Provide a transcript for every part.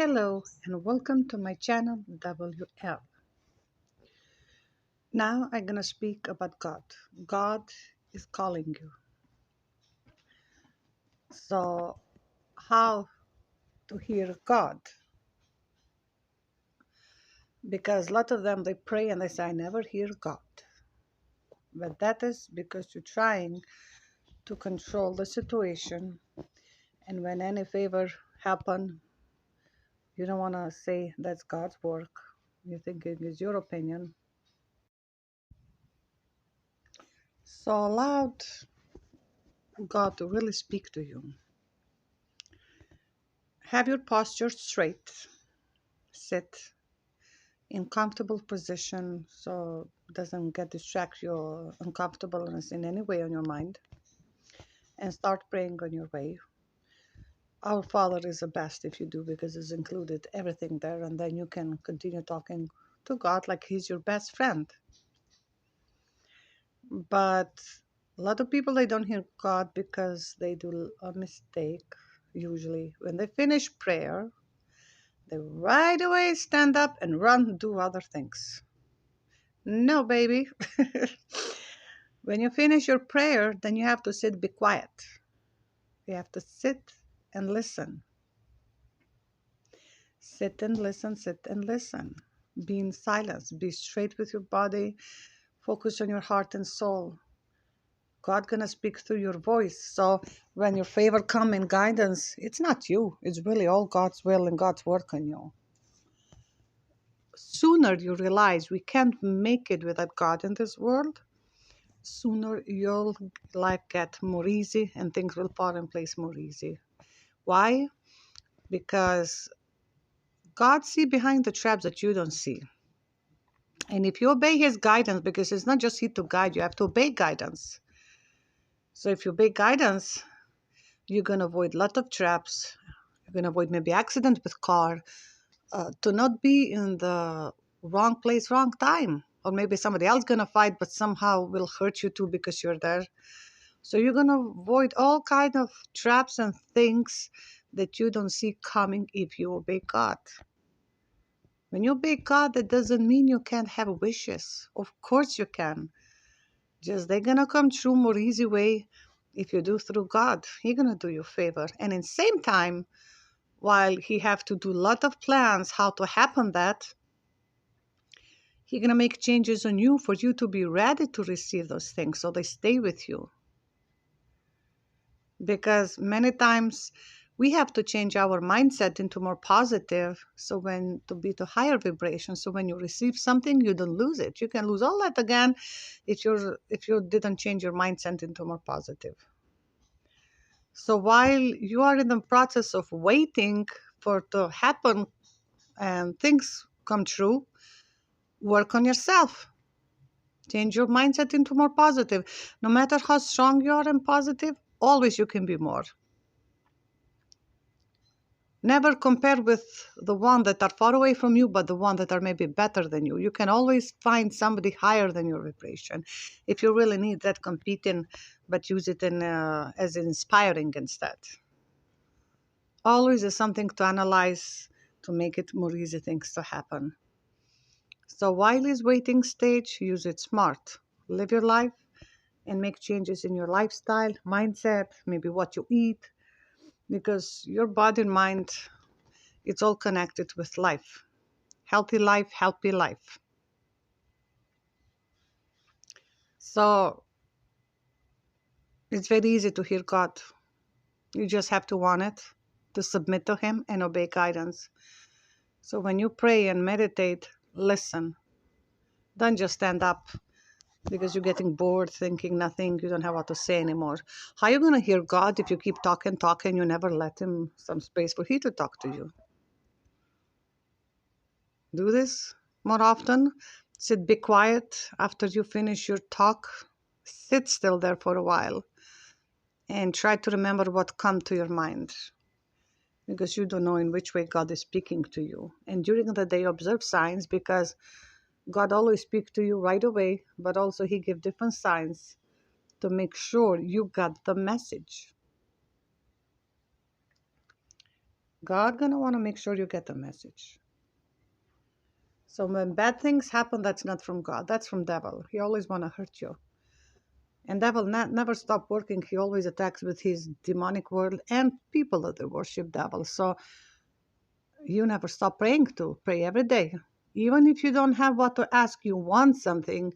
Hello and welcome to my channel WL. Now I'm gonna speak about God. God is calling you. So how to hear God? Because a lot of them they pray and they say I never hear God. But that is because you're trying to control the situation, and when any favor happen, you don't want to say that's God's work. You think it is your opinion. So allow God to really speak to you. Have your posture straight. Sit in comfortable position so it doesn't get distract your uncomfortableness in any way on your mind, and start praying on your way. Our Father is the best if you do, because it's included everything there, and then you can continue talking to God like He's your best friend. But a lot of people they don't hear God because they do a mistake. Usually when they finish prayer, they right away stand up and run do other things. No, baby. When you finish your prayer, then you have to sit, be quiet. You have to sit and listen. Sit and listen, sit and listen. Be in silence. Be straight with your body. Focus on your heart and soul. God gonna speak through your voice. So when your favor come in guidance, it's not you. It's really all God's will and God's work on you. Sooner you realize we can't make it without God in this world, sooner your life get more easy and things will fall in place more easy. Why? Because God see behind the traps that you don't see. And if you obey his guidance, because it's not just he to guide, you have to obey guidance. So if you obey guidance, you're going to avoid a lot of traps. You're going to avoid maybe accident with car, to not be in the wrong place, wrong time. Or maybe somebody else going to fight, but somehow will hurt you too because you're there. So you're going to avoid all kind of traps and things that you don't see coming if you obey God. When you obey God, that doesn't mean you can't have wishes. Of course you can. Just they're going to come through more easy way if you do through God. He's going to do you a favor. And in the same time, while he have to do a lot of plans how to happen that, he's going to make changes on you for you to be ready to receive those things so they stay with you. Because many times we have to change our mindset into more positive, so when to be to higher vibration, so when you receive something you don't lose it. You can lose all that again if you didn't change your mindset into more positive. So while you are in the process of waiting for it to happen and things come true, work on yourself. Change your mindset into more positive. No matter how strong you are and positive, always you can be more. Never compare with the one that are far away from you, but the one that are maybe better than you. You can always find somebody higher than your vibration. If you really need that competing, but use it as inspiring instead. Always is something to analyze to make it more easy things to happen. So while is waiting stage, use it smart. Live your life and make changes in your lifestyle, mindset, maybe what you eat, because your body and mind, it's all connected with life. Healthy life, happy life. So it's very easy to hear God. You just have to want it, to submit to Him and obey guidance. So when you pray and meditate, listen. Don't just stand up because you're getting bored, thinking nothing, you don't have what to say anymore. How are you going to hear God if you keep talking, you never let Him some space for He to talk to you? Do this more often. Sit, be quiet after you finish your talk. Sit still there for a while and try to remember what come to your mind, because you don't know in which way God is speaking to you. And during the day, observe signs, because God always speaks to you right away, but also He gives different signs to make sure you got the message. God gonna want to make sure you get the message. So when bad things happen, that's not from God. That's from devil. He always want to hurt you. And devil never stop working. He always attacks with his demonic world and people that they worship devil. So you never stop praying to. Pray every day. Even if you don't have what to ask, you want something.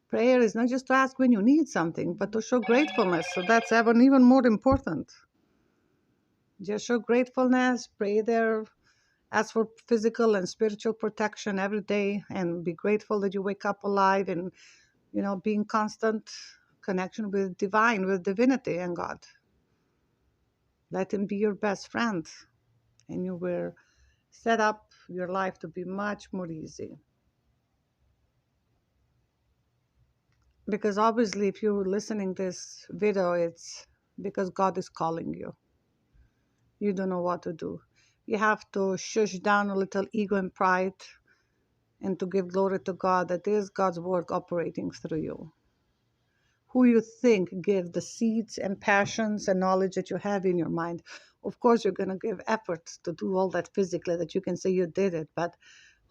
Prayer is not just to ask when you need something, but to show gratefulness. So that's even more important. Just show gratefulness, pray there, ask for physical and spiritual protection every day, and be grateful that you wake up alive and, be in constant connection with divine, with divinity and God. Let Him be your best friend, and you will set up your life to be much more easy. Because obviously, if you're listening this video, it's because God is calling you. You don't know what to do. You have to shush down a little ego and pride and to give glory to God that is God's work operating through you. Who you think give the seeds and passions and knowledge that you have in your mind. Of course, you're going to give efforts to do all that physically that you can say you did it, but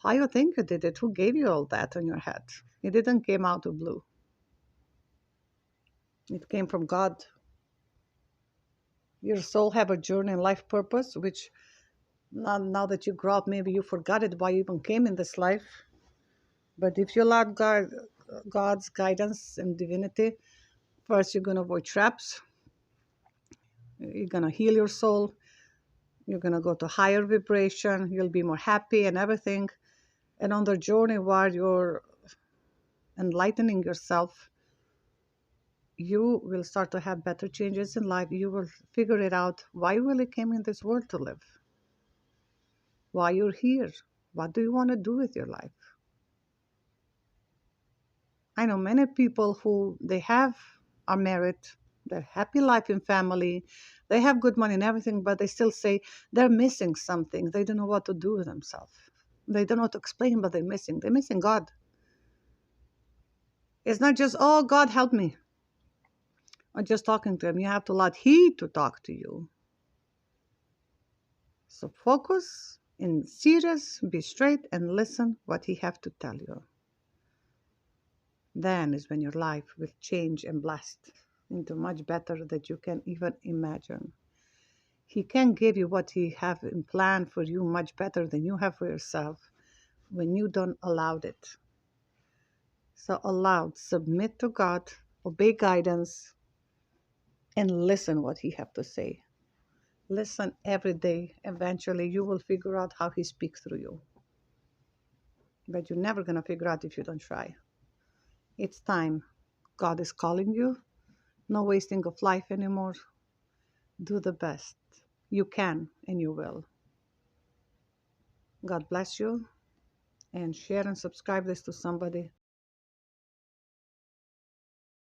how you think you did it? Who gave you all that in your head? It didn't came out of blue. It came from God. Your soul have a journey and life purpose, which now that you grow up, maybe you forgot it why you even came in this life. But if you allow God's guidance and divinity, first you're going to avoid traps. You're going to heal your soul. You're going to go to higher vibration. You'll be more happy and everything. And on the journey while you're enlightening yourself, you will start to have better changes in life. You will figure it out why you really came in this world to live, why you're here, what do you want to do with your life. I know many people who are married, they're happy life in family, they have good money and everything, but they still say they're missing something. They don't know what to do with themselves. They don't know what to explain, but they're missing. They're missing God. It's not just, oh, God help me, or just talking to Him. You have to allow He to talk to you. So focus and serious, be straight, and listen what He have to tell you. Then is when your life will change and blast into much better that you can even imagine. He can give you what He have in plan for you much better than you have for yourself when you don't allow it. So submit to God, obey guidance, and listen what He have to say. Listen every day. Eventually you will figure out how He speaks through you. But you're never going to figure out if you don't try. It's time. God is calling you. No wasting of life anymore. Do the best. You can and you will. God bless you. And share and subscribe this to somebody.